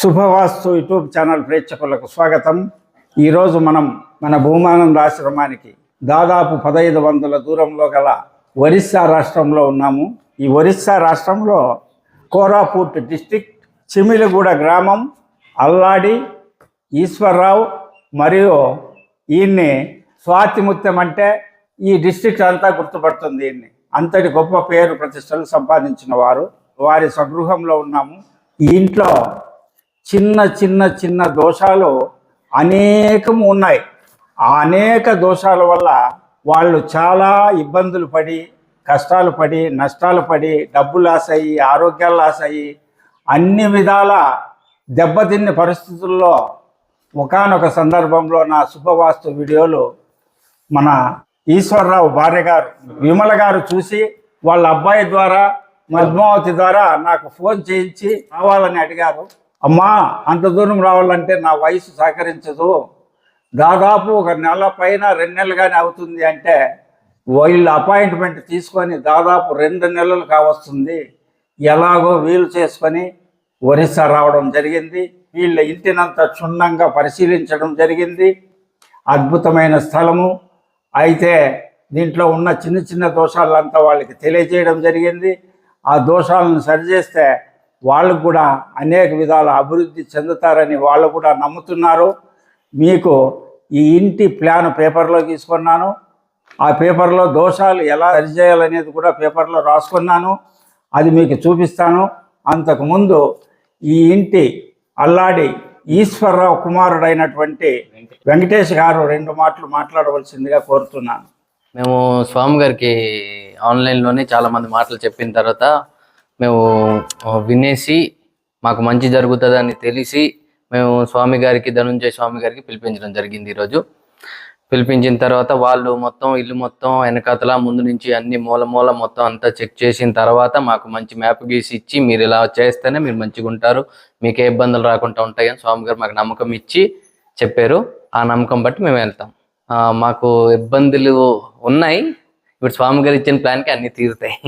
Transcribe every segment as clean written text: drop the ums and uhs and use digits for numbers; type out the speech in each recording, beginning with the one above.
శుభవాస్తు YouTube channel ప్రేక్షకులకు స్వాగతం. ఈరోజు మనం మన భూమానంద ఆశ్రమానికి దాదాపు 1500 దూరంలో గల ఒరిస్సా రాష్ట్రంలో ఉన్నాము. ఈ ఒరిస్సా రాష్ట్రంలో కోరాపుట్ డిస్టిక్ చిమిలిగూడ గ్రామం అల్లాడి ఈశ్వరరావు మరియు ఈయన్ని స్వాతిముత్యం అంటే ఈ డిస్ట్రిక్ట్ అంతా గుర్తుపడుతుంది. ఈయన్ని అంతటి గొప్ప పేరు ప్రతిష్టలు సంపాదించిన వారి స్వగృహంలో ఉన్నాము. ఈ ఇంట్లో చిన్న చిన్న చిన్న దోషాలు అనేకము ఉన్నాయి. ఆ అనేక దోషాల వల్ల వాళ్ళు చాలా ఇబ్బందులు పడి, కష్టాలు పడి, నష్టాలు పడి, డబ్బు లాస్ అయ్యి, ఆరోగ్యాలు లాస్ అయ్యి, అన్ని విధాల దెబ్బతిన్న పరిస్థితుల్లో ఒకానొక సందర్భంలో నా శుభవాస్తు వీడియోలు మన ఈశ్వరరావు భార్య గారు విమల గారు చూసి వాళ్ళ అబ్బాయి ద్వారా పద్మావతి ద్వారా నాకు ఫోన్ చేయించి రావాలని అడిగారు. అమ్మా, అంత దూరం రావాలంటే నా వయసు సహకరించదు, దాదాపు 1 నెల పైన 2 నెలలు కానీ అవుతుంది అంటే వీళ్ళు అపాయింట్మెంట్ తీసుకొని దాదాపు 2 నెలలు కావస్తుంది. ఎలాగో వీలు చేసుకొని ఒరిస్సా రావడం జరిగింది. వీళ్ళ ఇంటినంతా క్షుణ్ణంగా పరిశీలించడం జరిగింది. అద్భుతమైన స్థలము. అయితే దీంట్లో ఉన్న చిన్న చిన్న దోషాలంతా వాళ్ళకి తెలియజేయడం జరిగింది. ఆ దోషాలను సరిచేస్తే వాళ్ళు కూడా అనేక విధాల అభివృద్ధి చెందుతారని వాళ్ళు కూడా నమ్ముతున్నారు. మీకు ఈ ఇంటి ప్లాన్ పేపర్లో తీసుకున్నాను. ఆ పేపర్లో దోషాలు ఎలా సరిచేయాలనేది కూడా పేపర్లో రాసుకున్నాను. అది మీకు చూపిస్తాను. అంతకుముందు ఈ ఇంటి అల్లాడి ఈశ్వరరావు కుమారుడైనటువంటి వెంకటేష్ గారు 2 మాటలు మాట్లాడవలసిందిగా కోరుతున్నాను. మేము స్వామి గారికి ఆన్లైన్లోనే చాలామంది మాటలు చెప్పిన తర్వాత మేము వినేసి మాకు మంచి జరుగుతుందని తెలిసి మేము స్వామి గారికి, ధనుంజయ స్వామి గారికి పిలిపించడం జరిగింది. ఈరోజు పిలిపించిన తర్వాత వాళ్ళు మొత్తం ఇల్లు మొత్తం వెనకాతల ముందు నుంచి అన్ని మూల మొత్తం అంతా చెక్ చేసిన తర్వాత మాకు మంచి మ్యాప్ గీసి ఇచ్చి, మీరు ఇలా చేస్తేనే మీరు మంచిగా ఉంటారు, మీకు ఏ ఇబ్బందులు రాకుండా ఉంటాయని స్వామి గారు మాకు నమ్మకం ఇచ్చి చెప్పారు. ఆ నమ్మకం బట్టి మేము వెళ్తాం. మాకు ఇబ్బందులు ఉన్నాయి, ఇప్పుడు స్వామి గారు ఇచ్చిన ప్లాన్కి అన్ని తీరుతాయి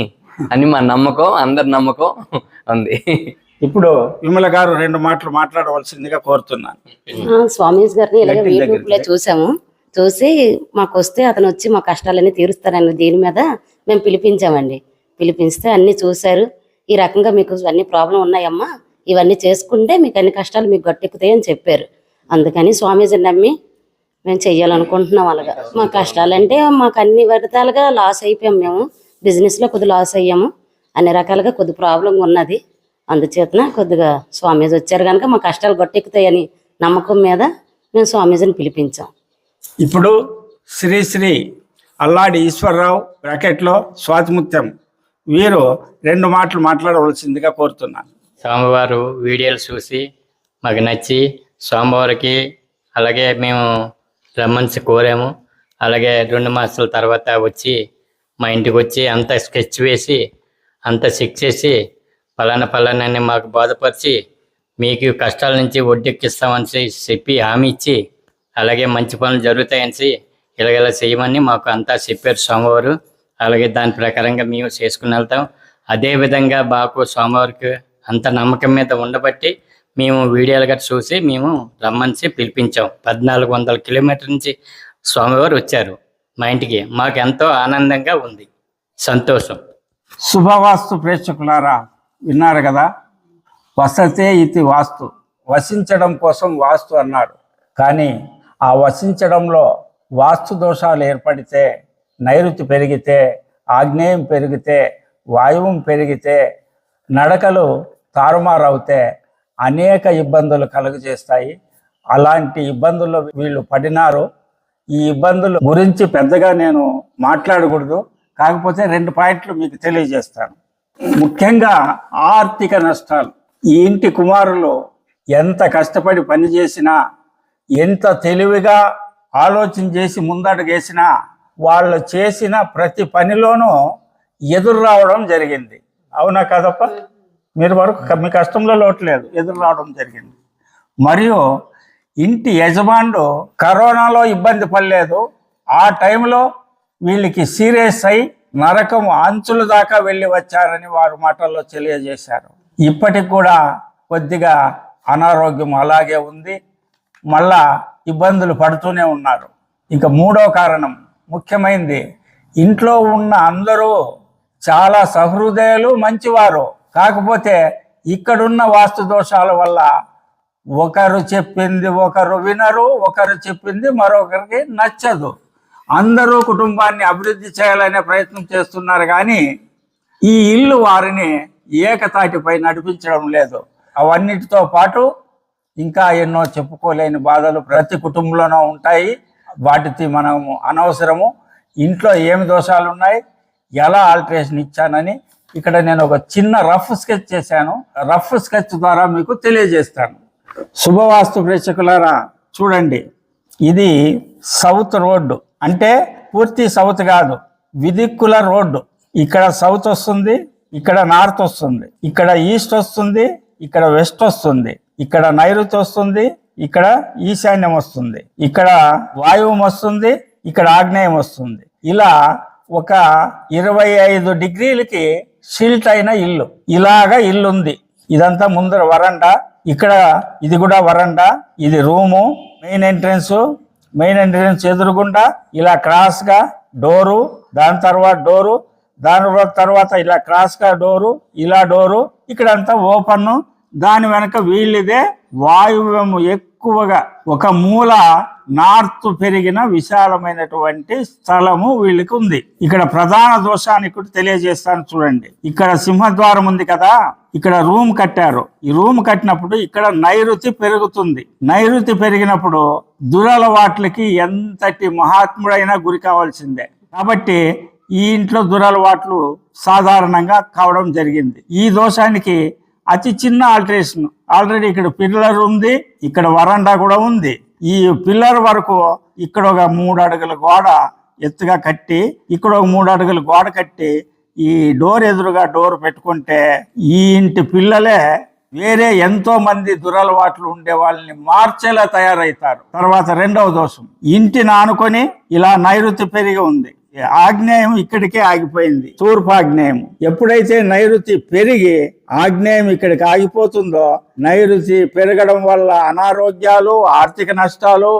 అని మా నమ్మకం, అందరి నమ్మకం ఉంది. ఇప్పుడు విమల గారు 2 మాటలు మాట్లాడవలసిందిగా కోరుతున్నాను. స్వామీజీ గారిని ఇలాగే యూట్యూబ్లో చూసి మాకు వస్తే అతను వచ్చి మా కష్టాలన్నీ తీరుస్తారని దీని మీద మేము పిలిపించామండి. పిలిపిస్తే అన్నీ చూశారు. ఈ రకంగా మీకు అన్ని ప్రాబ్లం ఉన్నాయమ్మా, ఇవన్నీ చేసుకుంటే మీకు అన్ని కష్టాలు మీకు గట్టెక్కుతాయి అని చెప్పారు. అందుకని స్వామీజీని నమ్మి మేము చెయ్యాలనుకుంటున్నాం. అలాగా మా కష్టాలంటే మాకు అన్ని విధాలుగా లాస్ అయిపోయాం. మేము బిజినెస్లో కొద్ది లాస్ అయ్యాము, అన్ని రకాలుగా కొద్ది ప్రాబ్లం ఉన్నది. అందుచేతన కొద్దిగా స్వామీజీ వచ్చారు కనుక మా కష్టాలు గట్టెక్కుతాయని నమ్మకం మీద మేము స్వామీజీని పిలిపించాం. ఇప్పుడు శ్రీ అల్లాడి ఈశ్వరరావు బ్రాకెట్లో స్వాతిముత్యం వీరు 2 మాటలు మాట్లాడవలసిందిగా కోరుతున్నాను. స్వామివారు వీడియోలు చూసి మాకు నచ్చి స్వామివారికి అలాగే మేము రమ్మని కోరాము. అలాగే 2 మాసాల తర్వాత వచ్చి మా ఇంటికి వచ్చి అంతా స్కెచ్ వేసి అంతా చెక్ చేసి పలానా మాకు బాధపరిచి మీకు కష్టాల నుంచి ఒడ్డెక్కిస్తామని చెప్పి హామీ ఇచ్చి, అలాగే మంచి పనులు జరుగుతాయని ఇలాగెలా చేయమని మాకు అంతా చెప్పారు స్వామివారు. అలాగే దాని ప్రకారంగా మేము చేసుకుని వెళ్తాం. అదేవిధంగా మాకు స్వామివారికి అంత నమ్మకం మీద ఉండబట్టి మేము వీడియోలు గట్రా చూసి మేము రమ్మని పిలిపించాం. 1400 కిలోమీటర్ల నుంచి స్వామివారు వచ్చారు మా ఇంటికి. మాకు ఎంతో ఆనందంగా ఉంది, సంతోషం. శుభవాస్తు ప్రేక్షకులారా, విన్నారు కదా. వసతే ఇది వాస్తు, వసించడం కోసం వాస్తు అన్నాడు. కానీ ఆ వసించడంలో వాస్తు దోషాలు ఏర్పడితే, నైరుతి పెరిగితే, ఆగ్నేయం పెరిగితే, వాయువం పెరిగితే, నడకలు తారుమారవుతే అనేక ఇబ్బందులు కలుగజేస్తాయి. అలాంటి ఇబ్బందుల్లో వీళ్ళు పడినారు. ఈ ఇబ్బందుల గురించి పెద్దగా నేను మాట్లాడకూడదు. కాకపోతే 2 పాయింట్లు మీకు తెలియజేస్తాను. ముఖ్యంగా ఆర్థిక నష్టాలు. ఈ ఇంటి కుమారులు ఎంత కష్టపడి పనిచేసినా, ఎంత తెలివిగా ఆలోచన చేసి ముందడుగేసినా వాళ్ళు చేసిన ప్రతి పనిలోనూ ఎదురు రావడం జరిగింది. అవునా కదప్ప? మీరు వరకు మీ కష్టంలో లోటు లేదు, ఎదురు రావడం జరిగింది. మరియు ఇంటి యజమానుడు కరోనాలో ఇబ్బంది పడలేదు. ఆ టైంలో వీళ్ళకి సీరియస్ అయి నరకం అంచుల దాకా వెళ్ళి వచ్చారని వారు మాటల్లో తెలియజేశారు. ఇప్పటికి కూడా కొద్దిగా అనారోగ్యం అలాగే ఉంది, మళ్ళా ఇబ్బందులు పడుతూనే ఉన్నారు. ఇంకా మూడో కారణం ముఖ్యమైనది, ఇంట్లో ఉన్న అందరూ చాలా సహృదయులు, మంచివారు. కాకపోతే ఇక్కడున్న వాస్తు దోషాల వల్ల ఒకరు చెప్పింది ఒకరు వినరు, ఒకరు చెప్పింది మరొకరికి నచ్చదు. అందరూ కుటుంబాన్ని అభివృద్ధి చేయాలనే ప్రయత్నం చేస్తున్నారు, కానీ ఈ ఇల్లు వారిని ఏకతాటిపై నడిపించడం లేదు. అవన్నిటితో పాటు ఇంకా ఎన్నో చెప్పుకోలేని బాధలు ప్రతి కుటుంబంలోనూ ఉంటాయి. వాటికి మనము అనవసరము. ఇంట్లో ఏమి దోషాలు ఉన్నాయి, ఎలా ఆల్టరేషన్ ఇచ్చానని ఇక్కడ నేను ఒక చిన్న రఫ్ స్కెచ్ చేశాను. రఫ్ స్కెచ్ ద్వారా మీకు తెలియజేస్తాను. శుభవాస్తు ప్రేక్షకులారా చూడండి, ఇది సౌత్ రోడ్డు, అంటే పూర్తి సౌత్ కాదు, విదిక్కుల రోడ్డు. ఇక్కడ సౌత్ వస్తుంది, ఇక్కడ నార్త్ వస్తుంది, ఇక్కడ ఈస్ట్ వస్తుంది, ఇక్కడ వెస్ట్ వస్తుంది, ఇక్కడ నైరుతి వస్తుంది, ఇక్కడ ఈశాన్యం వస్తుంది, ఇక్కడ వాయువం వస్తుంది, ఇక్కడ ఆగ్నేయం వస్తుంది. ఇలా ఒక 25 డిగ్రీలకి షిల్ట్ అయిన ఇల్లు. ఇలాగా ఇల్లు ఉంది. ఇదంతా ముందర వరండా, ఇక్కడ ఇది కూడా వరండా, ఇది రూము, మెయిన్ ఎంట్రన్స్ ఎదురుగుండా ఇలా క్రాస్ గా డోరు, దాని తర్వాత డోరు, దాని తర్వాత ఇలా క్రాస్ గా డోరు, ఇలా డోరు, ఇక్కడంతా ఓపెన్. దాని వెనక వీళ్ళిదే వాయువ్యము ఎక్కువగా ఒక మూల నార్త్ పెరిగిన విశాలమైనటువంటి స్థలము వీళ్ళకి ఉంది. ఇక్కడ ప్రధాన దోషాన్ని కూడా తెలియజేస్తాను చూడండి. ఇక్కడ సింహద్వారం ఉంది కదా, ఇక్కడ రూమ్ కట్టారు. ఈ రూమ్ కట్టినప్పుడు ఇక్కడ నైరుతి పెరుగుతుంది. నైరుతి పెరిగినప్పుడు దురలవాట్లకి ఎంతటి మహాత్ముడైనా గురి కావాల్సిందే. కాబట్టి ఈ ఇంట్లో దురలవాట్లు సాధారణంగా కావడం జరిగింది. ఈ దోషానికి అతి చిన్న ఆల్టరేషన్. ఆల్రెడీ ఇక్కడ పిల్లర్ ఉంది, ఇక్కడ వరండా కూడా ఉంది. ఈ పిల్లర్ వరకు ఇక్కడ ఒక 3 అడుగుల గోడ ఎత్తుగా కట్టి, ఇక్కడ ఒక 3 అడుగుల గోడ కట్టి, ఈ డోర్ ఎదురుగా డోర్ పెట్టుకుంటే ఈ ఇంటి పిల్లలే వేరే ఎంతో మంది దురలవాట్లు ఉండే వాళ్ళని మార్చేలా తయారవుతారు. తర్వాత రెండవ దోషం, ఇంటిని ఆనుకొని ఇలా నైరుతి పెరిగి ఉంది. ఆగ్నేయం ఇక్కడికే ఆగిపోయింది, తూర్పు ఆగ్నేయం. ఎప్పుడైతే నైరుతి పెరిగి ఆగ్నేయం ఇక్కడికి ఆగిపోతుందో, నైరుతి పెరగడం వల్ల అనారోగ్యాలు, ఆర్థిక నష్టాలు,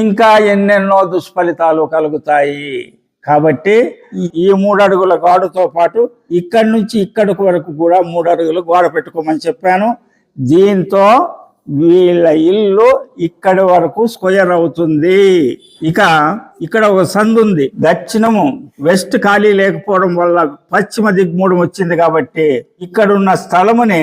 ఇంకా ఎన్నెన్నో దుష్ఫలితాలు కలుగుతాయి. కాబట్టి ఈ 3 అడుగుల గోడతో పాటు ఇక్కడి నుంచి ఇక్కడి వరకు కూడా 3 అడుగులు గోడ పెట్టుకోమని చెప్పాను. దీంతో వీళ్ళ ఇల్లు ఇక్కడి వరకు స్క్వేర్ అవుతుంది. ఇక ఇక్కడ ఒక సందు ఉంది, దక్షిణము వెస్ట్ ఖాళీ లేకపోవడం వల్ల పశ్చిమ దిగ్మూడం వచ్చింది. కాబట్టి ఇక్కడున్న స్థలముని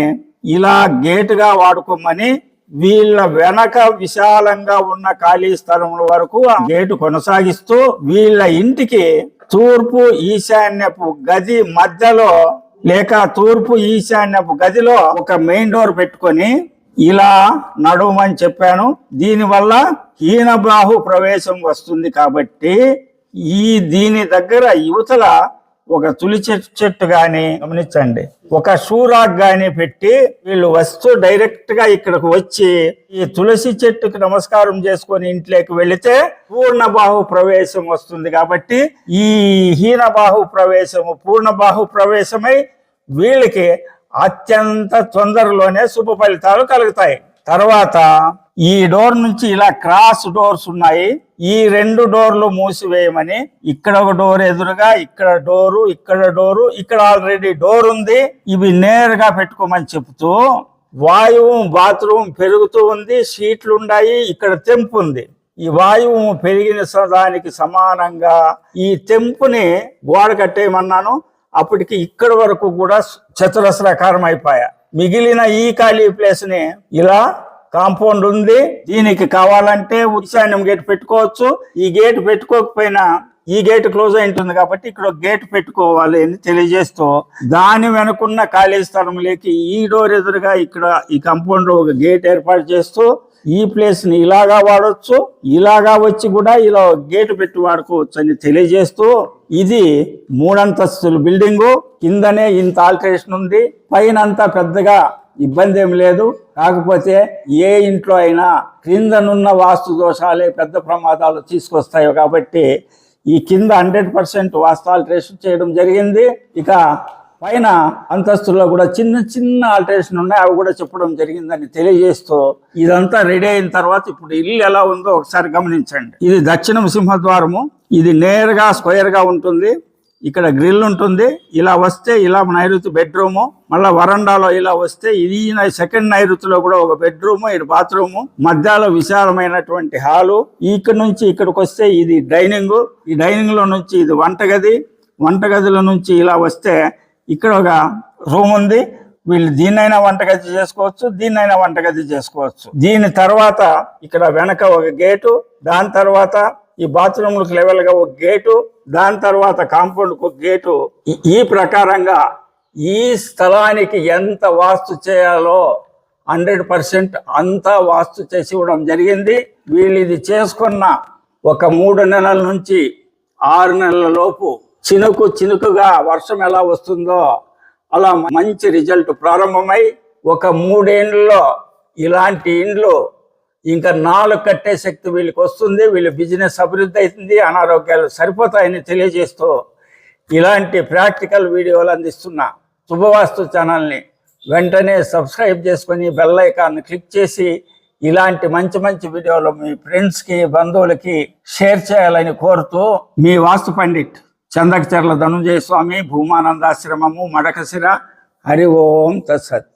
ఇలా గేటుగా వాడుకోమని వీళ్ళ వెనక విశాలంగా ఉన్న ఖాళీ స్థలముల వరకు ఆ గేటు కొనసాగిస్తూ వీళ్ళ ఇంటికి తూర్పు ఈశాన్యపు గది మధ్యలో లేక తూర్పు ఈశాన్యపు గదిలో ఒక మెయిన్ డోర్ పెట్టుకొని ఇలా నడవమని చెప్పాను. దీనివల్ల హీనబాహు ప్రవేశం వస్తుంది. కాబట్టి దీని దగ్గర యువతల ఒక తులి చెట్టు గాని గమనించండి, ఒక షూరాక్ గాని పెట్టి వీళ్ళు వస్తూ డైరెక్ట్ గా ఇక్కడికి వచ్చి ఈ తులసి చెట్టుకి నమస్కారం చేసుకొని ఇంట్లోకి వెళితే పూర్ణబాహు ప్రవేశం వస్తుంది. కాబట్టి ఈ హీనబాహు ప్రవేశము పూర్ణబాహు ప్రవేశమై వీళ్ళకి అత్యంత తొందరలోనే శుభ ఫలితాలు కలుగుతాయి. తర్వాత ఈ డోర్ నుంచి ఇలా క్రాస్ డోర్స్ ఉన్నాయి. ఈ 2 డోర్లు మూసివేయమని, ఇక్కడ ఒక డోర్ ఎదురుగా, ఇక్కడ డోరు, ఇక్కడ డోరు, ఇక్కడ ఆల్రెడీ డోర్ ఉంది, ఇవి నేరుగా పెట్టుకోమని చెప్తూ వాయువు బాత్రూమ్ పెరుగుతూ ఉంది, షీట్లు ఉన్నాయి, ఇక్కడ తెంపు ఉంది. ఈ వాయువు పెరిగిన దానికి సమానంగా ఈ తెంపుని గోడ కట్టేయమన్నాను. అప్పటికి ఇక్కడ వరకు కూడా చతురస్రాకారం అయిపోయా. మిగిలిన ఈ ఖాళీ ప్లేస్ ని ఇలా కాంపౌండ్ ఉంది, దీనికి కావాలంటే ఈశాన్యం గేట్ పెట్టుకోవచ్చు. ఈ గేట్ పెట్టుకోకపోయినా ఈ గేట్ క్లోజ్ అయి ఉంటుంది కాబట్టి ఇక్కడ గేట్ పెట్టుకోవాలి అని తెలియజేస్తూ దాని వెనుకున్న ఖాళీ స్థలంలోకి ఈ డోర్ ఎదురుగా ఇక్కడ ఈ కాంపౌండ్ లో ఒక గేట్ ఏర్పాటు చేస్తూ ఈ ప్లేస్ ని ఇలాగా వాడవచ్చు, ఇలాగా వచ్చి కూడా ఇలా గేటు పెట్టి వాడుకోవచ్చు అని తెలియజేస్తూ ఇది 3 అంతస్తుల బిల్డింగు. కిందనే ఇంత ఆల్టరేషన్ ఉంది, పైన అంతా పెద్దగా ఇబ్బంది ఏమి లేదు. కాకపోతే ఏ ఇంట్లో అయినా క్రిందనున్న వాస్తు దోషాలే పెద్ద ప్రమాదాలు తీసుకొస్తాయి. కాబట్టి ఈ కింద 100% వాస్తు ఆల్టరేషన్ చేయడం జరిగింది. ఇక పైన అంతస్తులో కూడా చిన్న చిన్న ఆల్టరేషన్ ఉన్నాయి, అవి కూడా చెప్పడం జరిగిందని తెలియజేస్తూ ఇదంతా రెడీ అయిన తర్వాత ఇప్పుడు ఇల్లు ఎలా ఉందో ఒకసారి గమనించండి. ఇది దక్షిణం సింహద్వారము, ఇది నేరుగా స్క్వేర్ గా ఉంటుంది, ఇక్కడ గ్రిల్ ఉంటుంది, ఇలా వస్తే ఇలా నైరుతి బెడ్రూము, మళ్ళీ వరండాలో ఇలా వస్తే ఇది సెకండ్ నైరుతిలో కూడా ఒక బెడ్రూము, ఇది బాత్రూము, మధ్యలో విశాలమైనటువంటి హాలు, ఇక్కడ నుంచి ఇక్కడికి వస్తే ఇది డైనింగ్, ఈ డైనింగ్ లో నుంచి ఇది వంటగది, వంటగదిలో నుంచి ఇలా వస్తే ఇక్కడ ఒక రూమ్ ఉంది, వీళ్ళు దీన్నైనా వంటగది చేసుకోవచ్చు, దీన్నైనా వంటగది చేసుకోవచ్చు. దీని తర్వాత ఇక్కడ వెనక ఒక గేటు, దాని తర్వాత ఈ బాత్రూమ్లకు లెవెల్ గా ఒక గేటు, దాని తర్వాత కాంపౌండ్ ఒక గేటు. ఈ ప్రకారంగా ఈ స్థలానికి ఎంత వాస్తు చేయాలో 100% అంతా వాస్తు చేసి ఇవ్వడం జరిగింది. వీళ్ళు ఇది చేసుకున్న ఒక 3 నెలల నుంచి 6 నెలల లోపు చినుకుగా వర్షం ఎలా వస్తుందో అలా మంచి రిజల్ట్ ప్రారంభమై ఒక 3 ఏళ్ళలో ఇలాంటి ఇండ్లు ఇంకా 4 కట్టే శక్తి వీళ్ళకి వస్తుంది, వీళ్ళ బిజినెస్ అభివృద్ధి అవుతుంది, అనారోగ్యాలు సరిపోతాయని తెలియజేస్తూ ఇలాంటి ప్రాక్టికల్ వీడియోలు అందిస్తున్న శుభవాస్తు ఛానల్ని వెంటనే సబ్స్క్రైబ్ చేసుకొని బెల్ ఐకాన్ క్లిక్ చేసి ఇలాంటి మంచి మంచి వీడియోలు మీ ఫ్రెండ్స్కి బంధువులకి షేర్ చేయాలని కోరుతూ మీ వాస్తు పండిట్ చందకచర్ల ధనుంజయ స్వామి, భూమానందాశ్రమము, మడకశిర. హరి ఓం తత్సత్.